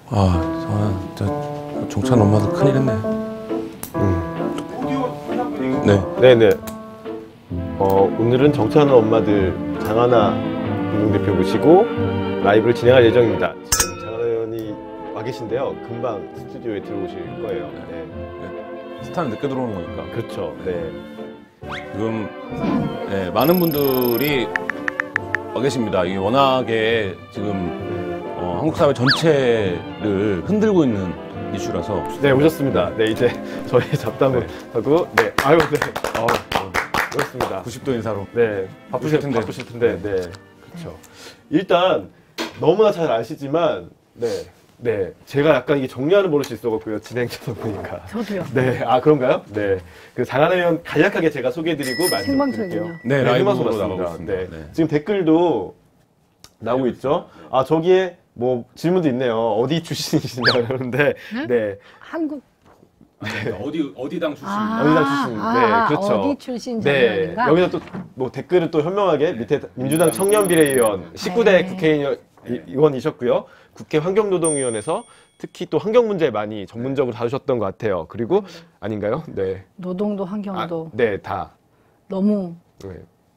진짜 정찬 엄마도 큰일 했네. 네네. 오늘은 정찬 엄마들 장하나 공동대표 모시고 라이브를 진행할 예정입니다. 지금 장하나 의원이 와 계신데요. 금방 스튜디오에 들어오실 거예요. 네. 스타는 늦게 들어오는 거니까. 그렇죠. 네. 지금 많은 분들이 와 계십니다. 이게 워낙에 지금 한국 사회 전체를 흔들고 있는 이슈라서. 네, 오셨습니다. 네, 이제 저희 잡담을 하고, 네, 아유, 네, 그렇습니다. 90도 인사로. 네, 바쁘실 텐데. 네, 그렇죠. 일단 너무나 잘 아시지만, 네, 제가 약간 이게 정리하는 버릇이 있어갖고요, 진행자다 보니까. 저도요. 네, 그런가요? 네, 그 장하나 의원 간략하게 제가 소개해드리고 말씀드릴게요. 네, 라이브로 생방송 나가고 있습니다. 네. 지금 댓글도 나오고 있죠. 저기에 뭐 질문도 있네요. 어디 출신이시냐 그러는데, 네. 한국. 어디 당 출신? 어디 당 출신? 네, 그렇죠. 어디 출신 네, 장면인가? 여기서 또 뭐 댓글을 또 현명하게 밑에 민주당 청년비례의원 19대 국회의원이셨고요. 국회 환경노동위원회에서 특히 또 환경 문제 많이 전문적으로 다루셨던 것 같아요. 그리고 아닌가요? 네. 노동도 환경도 네, 다. 너무 네.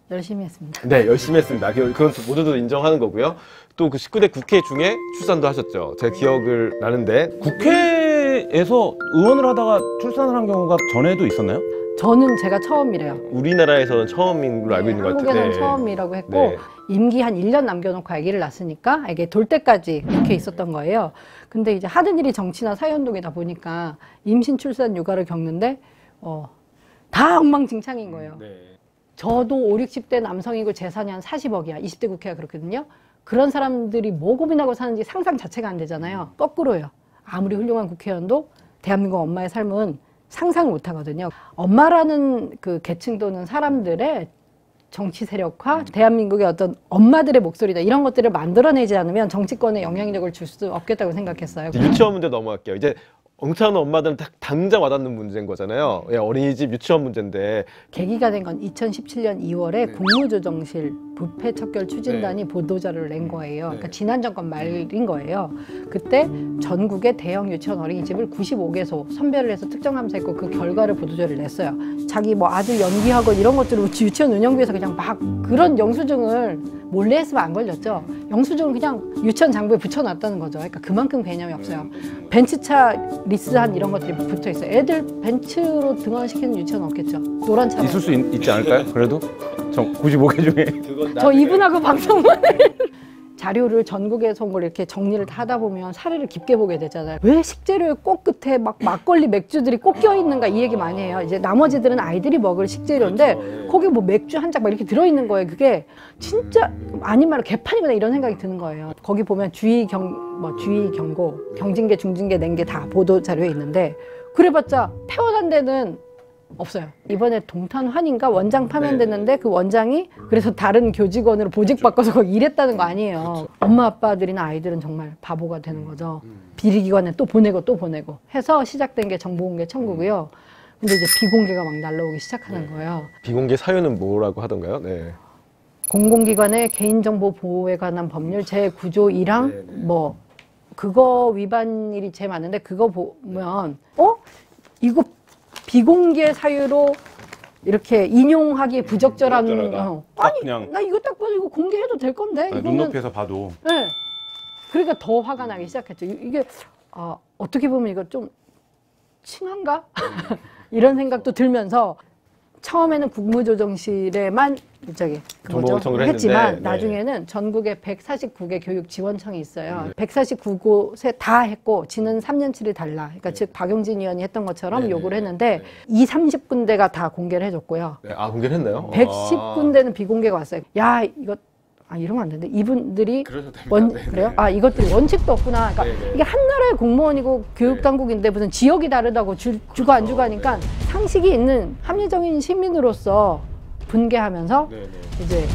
열심히 했습니다. 네, 열심히 했습니다. 그건 모두도 인정하는 거고요. 또 그 19대 국회 중에 출산도 하셨죠. 제가 기억을 나는데. 국회에서 의원을 하다가 출산을 한 경우가 전에도 있었나요? 저는 제가 처음이래요. 우리나라에서는 처음인 걸로 알고 있는 것 같아요. 한국에서는 처음이라고 했고 네. 임기 한 1년 남겨놓고 아기를 낳았으니까 아기 돌 때까지 국회에 있었던 거예요. 근데 이제 하는 일이 정치나 사회운동이다 보니까 임신, 출산, 육아를 겪는데 다 엉망진창인 거예요. 네. 저도 5, 60대 남성이고 재산이 한 40억이야. 20대 국회가 그렇거든요. 그런 사람들이 뭐 고민하고 사는지 상상 자체가 안 되잖아요. 거꾸로요. 아무리 훌륭한 국회의원도 대한민국 엄마의 삶은 상상을 못 하거든요. 엄마라는 그 계층 또는 사람들의 정치 세력화, 대한민국의 어떤 엄마들의 목소리다. 이런 것들을 만들어내지 않으면 정치권에 영향력을 줄 수 없겠다고 생각했어요. 유치원 문제 넘어갈게요. 이제 엉차는 엄마들은 당장 와닿는 문제인 거잖아요. 어린이집 유치원 문제인데. 계기가 된 건 2017년 2월에 국무조정실 부패 척결 추진단이 보도자료를 낸 거예요. 그러니까 지난 정권 말인 거예요. 그때 전국의 대형 유치원 어린이집을 95개소 선별을 해서 특정함사했고 그 결과를 보도자료를 냈어요. 자기 뭐 아들 연기하고 이런 것들을 유치원 운영비에서 그냥 막 그런 영수증을 몰래 했으면 안 걸렸죠. 영수증을 그냥 유치원 장부에 붙여놨다는 거죠. 그러니까 그만큼 개념이 없어요. 벤츠차 리스한 이런 것들이 붙어 있어요. 애들 벤츠로 등원시키는 유치원 없겠죠. 노란 차 있을 수 있지 않을까요? 그래도 95개 중에. 저 이분하고 방송을 자료를 전국에서 온 걸 이렇게 정리를 하다 보면 사례를 깊게 보게 되잖아요. 왜 식재료의 꼭 끝에 막 막걸리 맥주들이 꼭 껴있는가 이 얘기 많이 해요. 이제 나머지들은 아이들이 먹을 식재료인데 그렇죠. 거기 뭐 맥주 한 짝 막 이렇게 들어있는 거예요. 그게 진짜 아닌 말로 개판이구나 이런 생각이 드는 거예요. 거기 보면 주의 경고, 경징계, 중징계, 낸게 다 보도 자료에 있는데 그래봤자 태어난 데는 없어요. 이번에 동탄환인가 원장 파면됐는데 그 원장이 그래서 다른 교직원으로 보직바꿔서 거기 일했다는 거 아니에요. 그렇죠. 엄마 아빠들이나 아이들은 정말 바보가 되는 거죠. 비리기관에 또 보내고 해서 시작된 게 정보공개 청구고요. 근데 이제 비공개가 막 날라오기 시작하는 거예요. 비공개 사유는 뭐라고 하던가요? 네. 공공기관의 개인정보 보호에 관한 법률 제9조 1항 뭐 그거 위반일이 제일 많은데 그거 보면 이거 비공개 사유로 이렇게 인용하기 부적절한 아니 그냥 나 이거 딱 봐도 이거 공개해도 될 건데 눈높이에서 봐도. 네. 그러니까 더 화가 나기 시작했죠. 이게 어떻게 보면 이거 좀 칭한가? 이런 생각도 들면서 처음에는 국무조정실에만 정보청구를 했지만 했는데, 나중에는 전국에 149개 교육지원청이 있어요. 149곳에 다 했고 지는 3년치를 달라. 그러니까 즉 박용진 의원이 했던 것처럼 요구를 했는데 30군데가 다 공개를 해줬고요. 공개를 했나요? 110군데는 비공개가 왔어요. 야 이거 이러면 안 되는데 이분들이 그래요? 이것들이 원칙도 없구나. 그러니까 이게 한 나라의 공무원이고 교육당국인데 무슨 지역이 다르다고 주고 안 주고 하니까 상식이 있는 합리적인 시민으로서 분개하면서 이제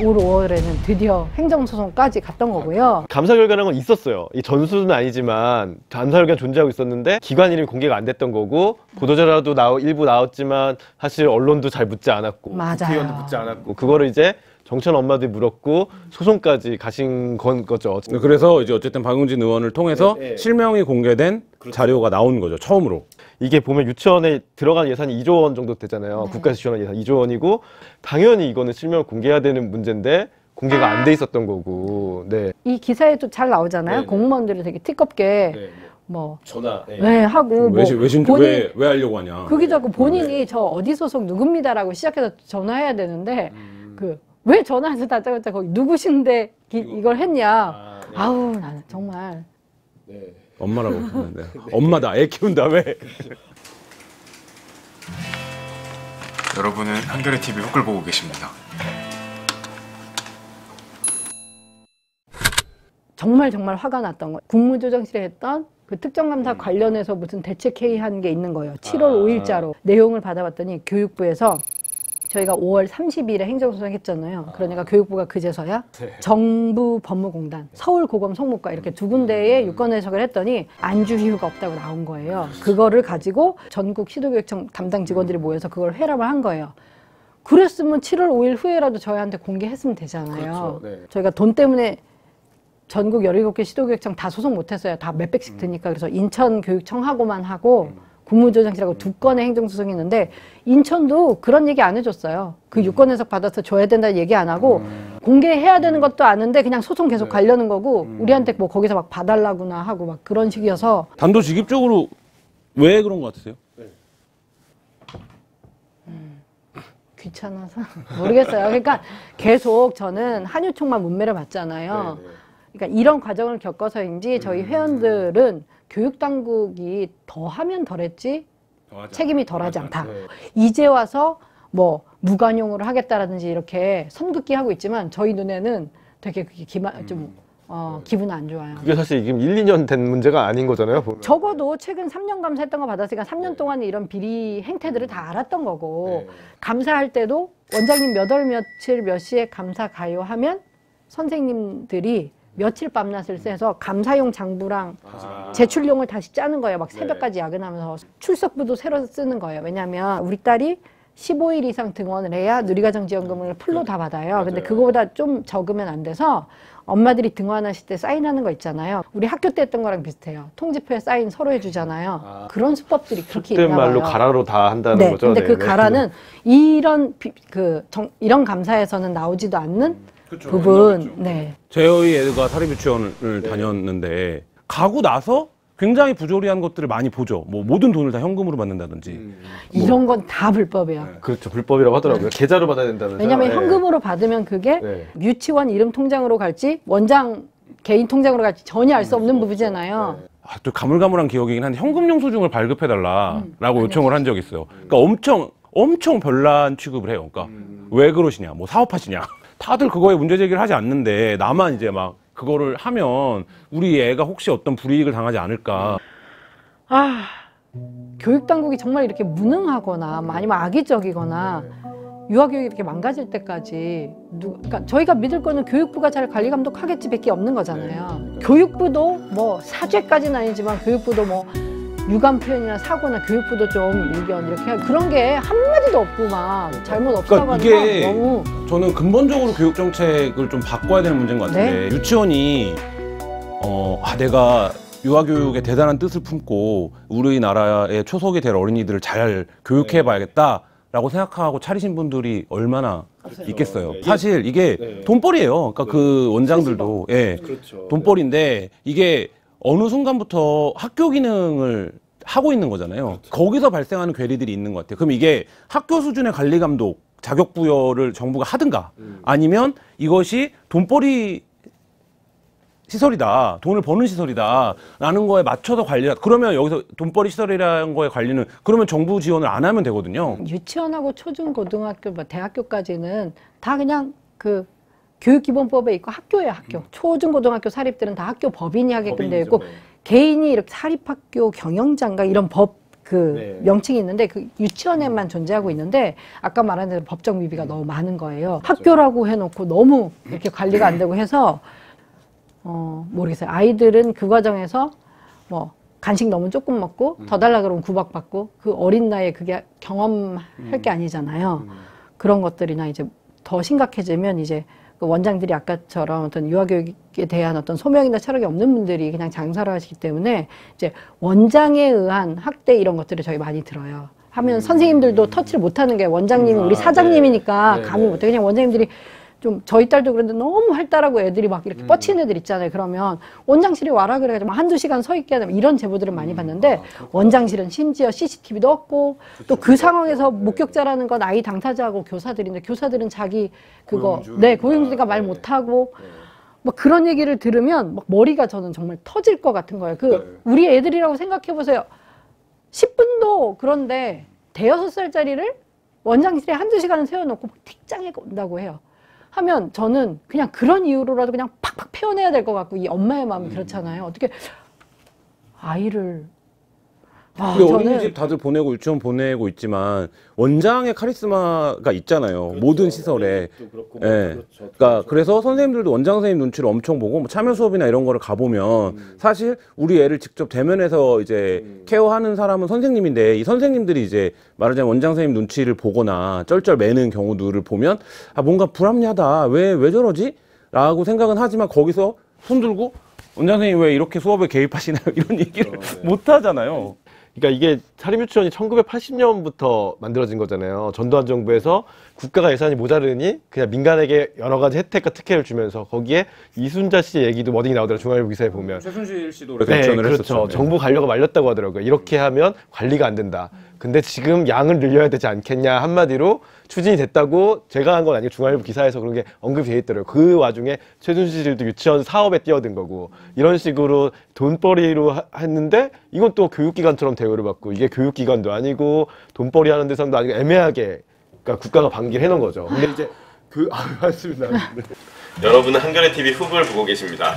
올 5월에는 드디어 행정소송까지 갔던 거고요. 감사 결과라는 건 있었어요. 이 전수는 아니지만 감사 결과는 존재하고 있었는데 기관 이름이 공개가 안 됐던 거고 보도자료도 일부 나왔지만 사실 언론도 잘 묻지 않았고 맞아요. 국회의원도 묻지 않았고 그거를 이제 정치하는 엄마들이 물었고 소송까지 가신 거죠. 그래서 이제 어쨌든 박용진 의원을 통해서 네, 네. 실명이 공개된 자료가 나온 거죠. 처음으로. 이게 보면 유치원에 들어간 예산이 2조 원 정도 되잖아요. 네. 국가에서 지원한 예산 2조 원이고 당연히 이거는 실명을 공개해야 되는 문제인데 공개가 안 돼 있었던 거고. 네. 이 기사에도 잘 나오잖아요. 네네. 공무원들이 되게 티껍게 네. 뭐 전화. 네, 하고 뭐 왜 하려고 하냐. 그게 자꾸 본인이 저 어디 소속 누굽니다라고 시작해서 전화해야 되는데 그 왜 전화해서 다짜고짜 거기 누구신데 이걸 했냐. 네. 아우 나는 정말 네. 엄마라고 부르는데. 엄마다. 애 키운다 왜? 여러분은 한겨레 TV 훅을 보고 계십니다. 정말 화가 났던 거예요. 국무조정실에 했던 그 특정감사 관련해서 무슨 대책회의 한 게 있는 거예요. 7월 5일자로 내용을 받아봤더니 교육부에서 저희가 5월 30일에 행정소송했잖아요. 그러니까 교육부가 그제서야 정부 법무공단, 서울고검 송무과 이렇게 두 군데에 유권 해석을 했더니 안주 이유가 없다고 나온 거예요. 그거를 가지고 전국 시도교육청 담당 직원들이 모여서 그걸 회랍을 한 거예요. 그랬으면 7월 5일 후에라도 저희한테 공개했으면 되잖아요. 그렇죠. 네. 저희가 돈 때문에 전국 17개 시도교육청 다 소송 못했어요. 다 몇백씩 드니까. 그래서 인천교육청하고만 하고 국무조정실하고 두 건의 행정소송이 있는데 인천도 그런 얘기 안 해줬어요. 그 유권 해석 받아서 줘야 된다는 얘기 안 하고 공개해야 되는 것도 아는데 그냥 소송 계속 가려는 거고 우리한테 뭐 거기서 막 봐달라구나 하고 막 그런 식이어서 단도직입적으로 왜 그런 것 같으세요? 귀찮아서 모르겠어요. 그러니까 계속 저는 한유총만 문매를 받잖아요. 그러니까 이런 과정을 겪어서인지 저희 회원들은 교육당국이 더 하면 덜했지 책임이 덜하지 않다. 이제 와서 뭐 무관용으로 하겠다라든지 이렇게 선긋기 하고 있지만 저희 눈에는 되게 그게 기분 안 좋아요. 그게 사실 지금 1, 2년 된 문제가 아닌 거잖아요. 보면. 적어도 최근 3년 감사했던 거 받았으니까 3년 동안에 이런 비리 행태들을 다 알았던 거고 감사할 때도 원장님 몇 월 며칠 몇 시에 감사 가요 하면 선생님들이 며칠 밤낮을 새서 감사용 장부랑 제출용을 다시 짜는 거예요. 막 새벽까지 야근하면서 출석부도 새로 쓰는 거예요. 왜냐하면 우리 딸이 15일 이상 등원을 해야 누리과정지원금을 풀로 다 받아요. 근데 그거보다 좀 적으면 안 돼서 엄마들이 등원하실 때 사인하는 거 있잖아요. 우리 학교 때 했던 거랑 비슷해요. 통지표에 사인 서로 해주잖아요. 그런 수법들이 그렇게 있나 봐요. 말로 가라로 다 한다는 거죠. 근데 그 가라는 이런 이런 감사에서는 나오지도 않는 부분. 네. 저희 애가 사립유치원을 다녔는데 가고 나서 굉장히 부조리한 것들을 많이 보죠. 뭐 모든 돈을 다 현금으로 받는다든지. 이런 건 다 불법이에요. 그렇죠. 불법이라고 하더라고요. 계좌로 받아야 된다면서요. 왜냐하면 현금으로 받으면 그게 유치원 이름 통장으로 갈지 원장 개인 통장으로 갈지 전혀 알 수 없는 부분이잖아요. 또 가물가물한 기억이긴 한데 현금 영수증을 발급해달라라고 요청을 한 적이 있어요. 그러니까 엄청 별난 취급을 해요. 그러니까 왜 그러시냐, 뭐 사업하시냐. 다들 그거에 문제 제기를 하지 않는데 나만 이제 막 그거를 하면 우리 애가 혹시 어떤 불이익을 당하지 않을까. 교육당국이 정말 이렇게 무능하거나 아니면 악의적이거나 유아교육이 이렇게 망가질 때까지 그러니까 저희가 믿을 거는 교육부가 잘 관리 감독하겠지 밖에 없는 거잖아요. 교육부도 뭐 사죄까지는 아니지만 교육부도 뭐 유감 표현이나 사고나 교육부도 좀 의견 이렇게 그런 게 한마디도 없고 막 잘못 없어가지고 그러니까 이게 너무 저는 근본적으로 교육 정책을 좀 바꿔야 되는 문제인 것 같은데 유치원이 내가 유아교육에 대단한 뜻을 품고 우리나라의 초석이 될 어린이들을 잘 교육해봐야겠다라고 생각하고 차리신 분들이 얼마나 있겠어요. 사실 이게 돈벌이에요. 그러니까 그 원장들도 돈벌인데 이게 어느 순간부터 학교 기능을 하고 있는 거잖아요. 거기서 발생하는 괴리들이 있는 것 같아요. 그럼 이게 학교 수준의 관리 감독, 자격 부여를 정부가 하든가 아니면 이것이 돈벌이 시설이다, 돈을 버는 시설이다 라는 거에 맞춰서 관리하 그러면 여기서 돈벌이 시설이라는 거에 관리는 그러면 정부 지원을 안 하면 되거든요. 유치원하고 초중고등학교, 대학교까지는 다 그냥 그 교육기본법에 있고 학교예요, 학교. 초중고등학교 사립들은 다 학교 법인이 하게끔 되어 있고 개인이 이렇게 사립학교 경영장가 이런 법 명칭이 있는데 그 유치원에만 존재하고 있는데 아까 말한 대로 법적 미비가 너무 많은 거예요. 학교라고 해놓고 너무 이렇게 관리가 안 되고 해서 모르겠어요. 아이들은 그 과정에서 뭐 간식 너무 조금 먹고 더 달라 그러면 구박받고 그 어린 나이에 그게 경험할 게 아니잖아요. 그런 것들이나 이제 더 심각해지면 이제 그 원장들이 아까처럼 어떤 유아교육에 대한 어떤 소명이나 철학이 없는 분들이 그냥 장사를 하시기 때문에 이제 원장에 의한 학대 이런 것들을 저희 많이 들어요. 하면 선생님들도 터치를 못하는 게 원장님이 우리 사장님이니까 감히 못해. 그냥 원장님들이 좀 저희 딸도 그런데 너무 활달하고 애들이 막 이렇게 뻗치는 애들 있잖아요. 그러면 원장실에 와라 그래가지고 한두 시간 서 있게 하면 이런 제보들을 많이 봤는데 원장실은 심지어 CCTV도 없고 또 그 상황에서 목격자라는 건 아이 당사자하고 교사들인데 교사들은 자기 그거 고용주니까 말 못하고 뭐 그런 얘기를 들으면 막 머리가 저는 정말 터질 것 같은 거예요. 우리 애들이라고 생각해 보세요. 10분도 그런데 대여섯 살짜리를 원장실에 한두 시간을 세워놓고 틱장에 온다고 해요. 하면 저는 그냥 그런 이유로라도 그냥 팍팍 패워내야 될 것 같고 이 엄마의 마음이 그렇잖아요. 어떻게 아이를 어린이집 다들 보내고 유치원 보내고 있지만 원장의 카리스마가 있잖아요. 그렇죠. 모든 시설에. 예. 그러니까 그래서 선생님들도 원장 선생님 눈치를 엄청 보고 뭐 참여 수업이나 이런 거를 가보면 사실 우리 애를 직접 대면해서 이제 케어하는 사람은 선생님인데 이 선생님들이 이제 말하자면 원장 선생님 눈치를 보거나 쩔쩔 매는 경우들을 보면 아 뭔가 불합리하다. 왜 저러지? 라고 생각은 하지만 거기서 손 들고 원장 선생님 왜 이렇게 수업에 개입하시나요? 이런 얘기를 못 하잖아요. 그러니까 이게 사립유치원이 1980년부터 만들어진 거잖아요. 전두환 정부에서 국가가 예산이 모자르니 그냥 민간에게 여러 가지 혜택과 특혜를 주면서 거기에 이순자 씨 얘기도 어디 나오더라고요. 중앙일보 기사에 보면. 최순실 씨도 그래서 유치원을 그렇죠. 했었죠. 정부 관료가 말렸다고 하더라고요. 이렇게 하면 관리가 안 된다. 근데 지금 양을 늘려야 되지 않겠냐 한마디로 추진이 됐다고 제가 한 건 아니고 중앙일보 기사에서 그런 게 언급이 돼 있더라고요. 그 와중에 최순실 씨도 유치원 사업에 뛰어든 거고 이런 식으로 돈벌이로 했는데 이건 또 교육기관처럼 대우를 받고 이게 교육기관도 아니고 돈벌이 하는 대상도 아니고 애매하게 그러니까 국가가 방기를 해놓은 거죠. 근데 이제 맞습니다. 여러분은 한겨레 TV 후보를 보고 계십니다.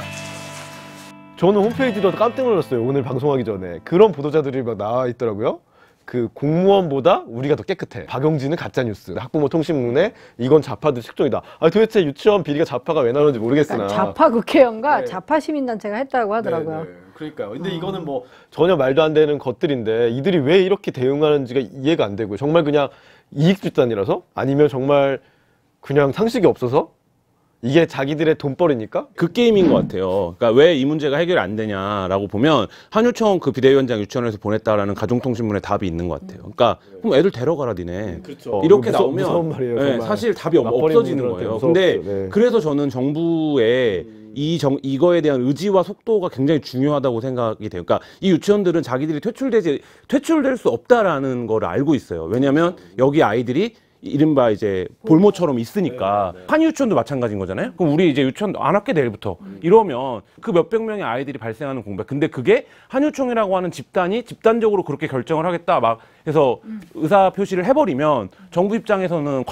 저는 홈페이지도 깜짝 놀랐어요. 오늘 방송하기 전에 그런 보도자들이 막 나와 있더라고요. 그 공무원보다 우리가 더 깨끗해. 박용진은 가짜뉴스. 학부모 통신문에 이건 좌파들 특종이다. 아 도대체 유치원 비리가 좌파가 왜 나오는지 모르겠으나. 그러니까 좌파 국회의원과 좌파 시민단체가 했다고 하더라고요. 네네. 그러니까요. 근데 이거는 뭐 전혀 말도 안 되는 것들인데 이들이 왜 이렇게 대응하는지가 이해가 안 되고요. 정말 그냥 이익 집단이라서? 아니면 정말 그냥 상식이 없어서? 이게 자기들의 돈벌이니까? 그 게임인 것 같아요. 그러니까 왜 이 문제가 해결이 안 되냐라고 보면 한유청 그 비대위원장 유치원에서 보냈다라는 가정통신문에 답이 있는 것 같아요. 그러니까 그럼 애들 데려가라 니네. 그렇죠. 이렇게 나오면 무서운 말이에요, 네, 사실 답이 없어지는 거예요. 근데 그래서 저는 정부의 이거에 대한 의지와 속도가 굉장히 중요하다고 생각이 돼요. 그러니까 이 유치원들은 자기들이 퇴출될 수 없다라는 걸 알고 있어요. 왜냐하면 여기 아이들이 이른바 이제 볼모처럼 있으니까 한 유치원도 마찬가지인 거잖아요. 그럼 우리 이제 유치원 안 할게 내일부터 이러면 그 몇백 명의 아이들이 발생하는 공백. 근데 그게 한유총이라고 하는 집단이 집단적으로 그렇게 결정을 하겠다 막 해서 의사 표시를 해버리면 정부 입장에서는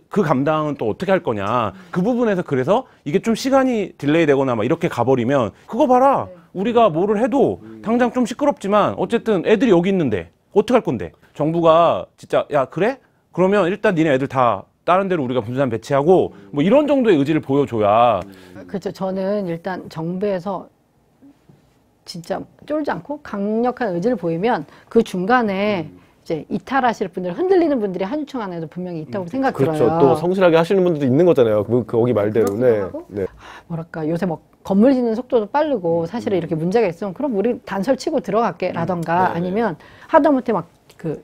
그 감당은 또 어떻게 할 거냐. 그 부분에서 그래서 이게 좀 시간이 딜레이 되거나 막 이렇게 가버리면 그거 봐라. 우리가 뭐를 해도 당장 좀 시끄럽지만 어쨌든 애들이 여기 있는데 어떻게 할 건데. 정부가 진짜 야 그래? 그러면 일단 니네 애들 다 다른 데로 우리가 분산 배치하고 뭐 이런 정도의 의지를 보여줘야. 그렇죠. 저는 일단 정부에서 진짜 쫄지 않고 강력한 의지를 보이면 그 중간에 이제 이탈하실 분들, 흔들리는 분들이 한유총 안에도 분명히 있다고 생각 들어요. 그렇죠. 또 성실하게 하시는 분들도 있는 거잖아요. 거기 말대로. 네. 뭐랄까 요새 뭐 건물 짓는 속도도 빠르고 사실은 이렇게 문제가 있으면 그럼 우리 단설 치고 들어갈게 라던가 아니면 하다못해 막 그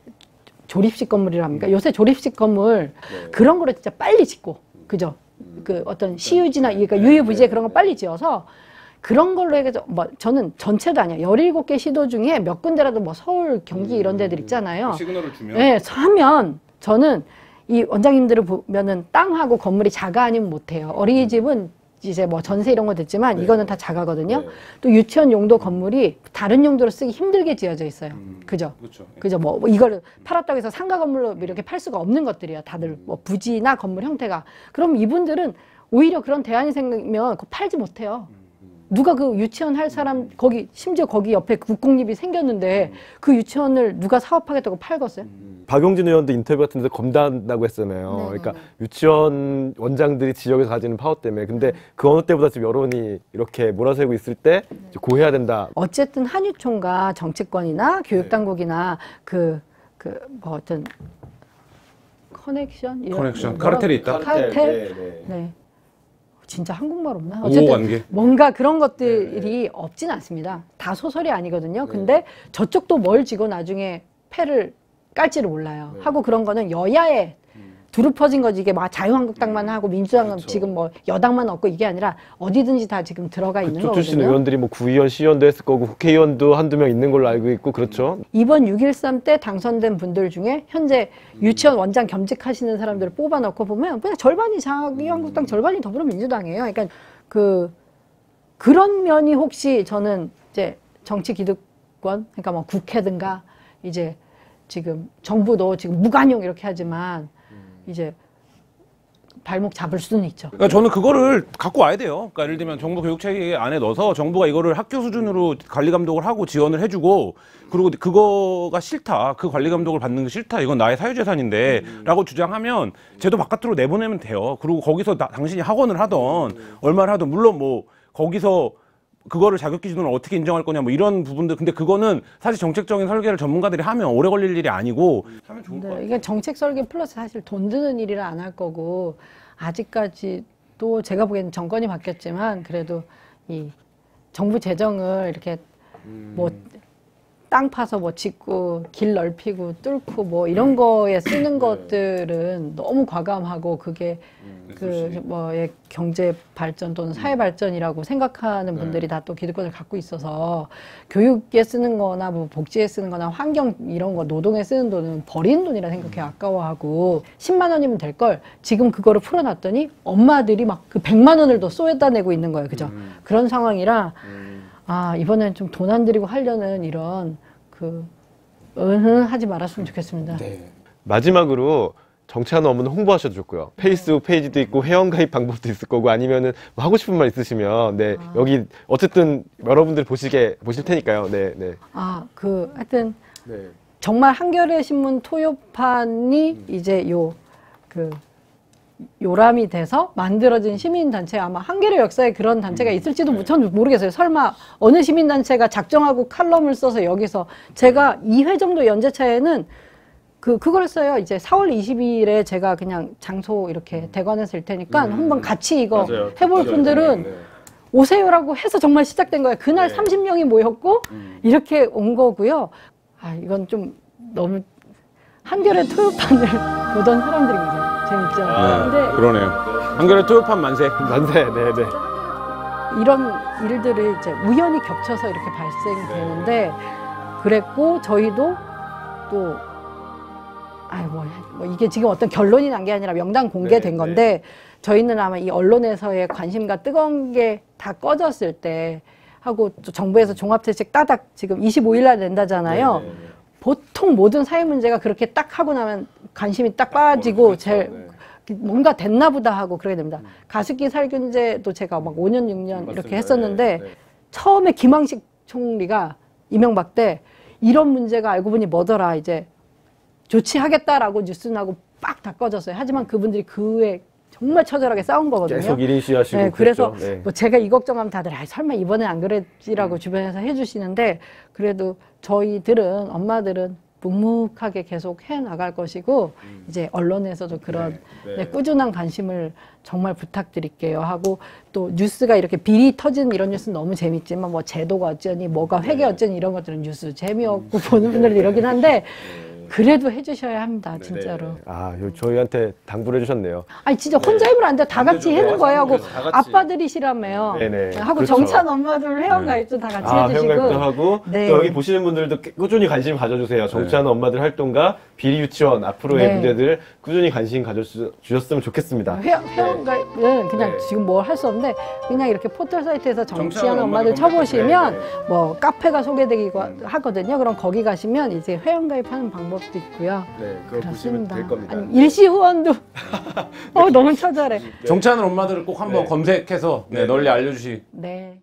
조립식 건물이랍니까? 요새 조립식 건물 그런 거를 진짜 빨리 짓고 그죠? 그 어떤 시유지나 그러니까 유유부지에 그런 거 빨리 지어서 그런 걸로 해서 뭐 저는 전체도 아니야. 17개 시도 중에 몇 군데라도 뭐 서울, 경기 이런 데들 있잖아요. 시그널을 주면. 네, 하면 저는 이 원장님들을 보면은 땅하고 건물이 작아 아니면 못 해요. 어린이집은 이제 뭐 전세 이런 거 됐지만 이거는 다 작아거든요. 또 유치원 용도 건물이 다른 용도로 쓰기 힘들게 지어져 있어요. 그죠? 그죠? 뭐 이거를 팔았다고 해서 상가 건물로 이렇게 팔 수가 없는 것들이야. 다들 뭐 부지나 건물 형태가. 그럼 이분들은 오히려 그런 대안이 생기면 그거 팔지 못해요. 누가 그 유치원 할 사람 거기 심지어 거기 옆에 국공립이 생겼는데 그 유치원을 누가 사업하겠다고 팔겠어요? 박용진 의원도 인터뷰 같은 데서 검단한다고 했잖아요. 그러니까 유치원 원장들이 지역에서 가지는 파워 때문에. 근데 그 어느 때보다 지금 여론이 이렇게 몰아세우고 있을 때 고해야 된다. 어쨌든 한유총과 정치권이나 교육당국이나 뭐 어떤 커넥션 이런 커넥션 뭐라- 카르텔이 있다. 카르텔? 네. 네. 진짜 한국말 없나? 우호관계. 뭔가 그런 것들이 없진 않습니다. 다 소설이 아니거든요. 근데 저쪽도 뭘 지고 나중에 패를 깔지를 몰라요. 하고 그런 거는 여야에 두루 퍼진 거지. 이게 막 자유한국당만 하고 민주당은 그렇죠. 지금 뭐 여당만 없고 이게 아니라 어디든지 다 지금 들어가 있는 그쪽 출신 거거든요. 의원들이 뭐 구의원, 시의원도 했을 거고 국회의원도 한두 명 있는 걸로 알고 있고 그렇죠. 이번 6.13 때 당선된 분들 중에 현재 유치원 원장 겸직하시는 사람들을 뽑아놓고 보면 그냥 절반이 자유한국당, 절반이 더불어민주당이에요. 그러니까 그런 면이 혹시 저는 이제 정치 기득권, 그러니까 뭐 국회든가 이제 지금 정부도 지금 무관용 이렇게 하지만 이제 발목 잡을 수는 있죠. 그러니까 저는 그거를 갖고 와야 돼요. 그러니까 예를 들면 정부 교육체계 안에 넣어서 정부가 이거를 학교 수준으로 관리 감독을 하고 지원을 해주고 그리고 그거가 싫다. 그 관리 감독을 받는 게 싫다. 이건 나의 사유재산인데 라고 주장하면 제도 바깥으로 내보내면 돼요. 그리고 거기서 당신이 학원을 하던 얼마를 하던 물론 뭐 거기서 그거를 자격 기준으로 어떻게 인정할 거냐 뭐 이런 부분들 근데 그거는 사실 정책적인 설계를 전문가들이 하면 오래 걸릴 일이 아니고 하면 좋을 것 같아요. 이게 정책 설계 플러스 사실 돈 드는 일이라 안 할 거고 아직까지도 제가 보기에는 정권이 바뀌었지만 그래도 이 정부 재정을 이렇게 뭐 땅 파서 뭐 짓고 길 넓히고 뚫고 뭐 이런 거에 쓰는 것들은 너무 과감하고 그게 그 뭐의 경제 발전 또는 사회 발전이라고 생각하는 분들이 다 또 기득권을 갖고 있어서 교육에 쓰는 거나 뭐 복지에 쓰는 거나 환경 이런 거 노동에 쓰는 돈은 버리는 돈이라 생각해 아까워하고 10만 원이면 될 걸 지금 그거를 풀어놨더니 엄마들이 막 그 100만 원을 더 쏘여다내고 있는 거예요. 그죠? 그런 상황이라 아, 이번엔 좀 돈 안 들이고 하려는 이런 하지 말았으면 좋겠습니다. 마지막으로 정치하는 업무는 홍보하셔도 좋고요. 페이스북 페이지도 있고 회원가입 방법도 있을 거고 아니면은 뭐 하고 싶은 말 있으시면 여기 어쨌든 여러분들 보실 테니까요. 네. 하여튼 정말 한겨레 신문 토요판이 이제 요람이 돼서 만들어진 시민단체 아마 한겨레 역사에 그런 단체가 있을지도 전 모르겠어요. 설마 어느 시민단체가 작정하고 칼럼을 써서 여기서 제가 2회 정도 연재차에는 그걸 써요. 이제 4월 22일에 제가 그냥 장소 이렇게 대관해서 일 테니까 한번 같이 이거 맞아요. 해볼 맞아요. 분들은 네. 오세요라고 해서 정말 시작된 거예요. 그날 30명이 모였고 이렇게 온 거고요. 아, 이건 좀 너무 한겨레 토요판을 보던 사람들이 이제 재밌죠. 근데 그러네요. 한겨레 토요판 만세. 네네. 이런 일들이 이제 우연히 겹쳐서 이렇게 발생되는데 그랬고 저희도 또 뭐 이게 지금 어떤 결론이 난 게 아니라 명단 공개된 건데 저희는 아마 이 언론에서의 관심과 뜨거운 게 다 꺼졌을 때 하고 또 정부에서 종합대책 따닥 지금 25일 날 낸다잖아요. 보통 모든 사회 문제가 그렇게 딱 하고 나면 관심이 딱 빠지고 뭔가 됐나 보다 하고 그러게 됩니다. 가습기 살균제도 제가 막 5년, 6년 이렇게 했었는데 처음에 김황식 총리가 이명박 때 이런 문제가 알고 보니 뭐더라 이제 조치하겠다라고 뉴스 나고 빡 다 꺼졌어요. 하지만 그분들이 그 후에 정말 처절하게 싸운 거거든요. 계속 1인 시하시고 네, 그래서 그랬죠. 뭐 제가 이 걱정하면 다들 설마 이번엔 안 그랬지라고 주변에서 해주시는데 그래도 저희들은 엄마들은 묵묵하게 계속 해나갈 것이고 이제 언론에서도 그런 꾸준한 관심을 정말 부탁드릴게요 하고 또 뉴스가 이렇게 비리 터진 이런 뉴스는 너무 재밌지만 뭐 제도가 어쩌니 뭐가 회계 어쩌니 이런 것들은 뉴스 재미없고 보는 분들도 이러긴 한데 그래도 해주셔야 합니다 진짜로. 저희한테 당부를 해주셨네요. 아니 진짜 혼자 해보면 안 돼. 다 같이 해는 거예요 하고 다 같이. 아빠들이시라며요. 하고 그렇죠. 정찬 엄마들 회원가입도 다 같이 해주시고. 회원가입도 하고 또 여기 보시는 분들도 꾸준히 관심 가져주세요. 정치하는 엄마들 활동과 비리 유치원 앞으로의 문제들 꾸준히 관심 가져주셨으면 좋겠습니다. 회원가입은 그냥 지금 뭘 할 수 없는데 그냥 이렇게 포털 사이트에서 정치하는 엄마들 쳐보시면 뭐 카페가 소개되기도 하거든요. 그럼 거기 가시면 이제 회원가입하는 방법도 있고요. 그거 보시면 될 겁니다. 아니, 일시 후원도 너무 처절해. 정치하는 엄마들을 꼭 한번 검색해서 널리 알려주시. 네.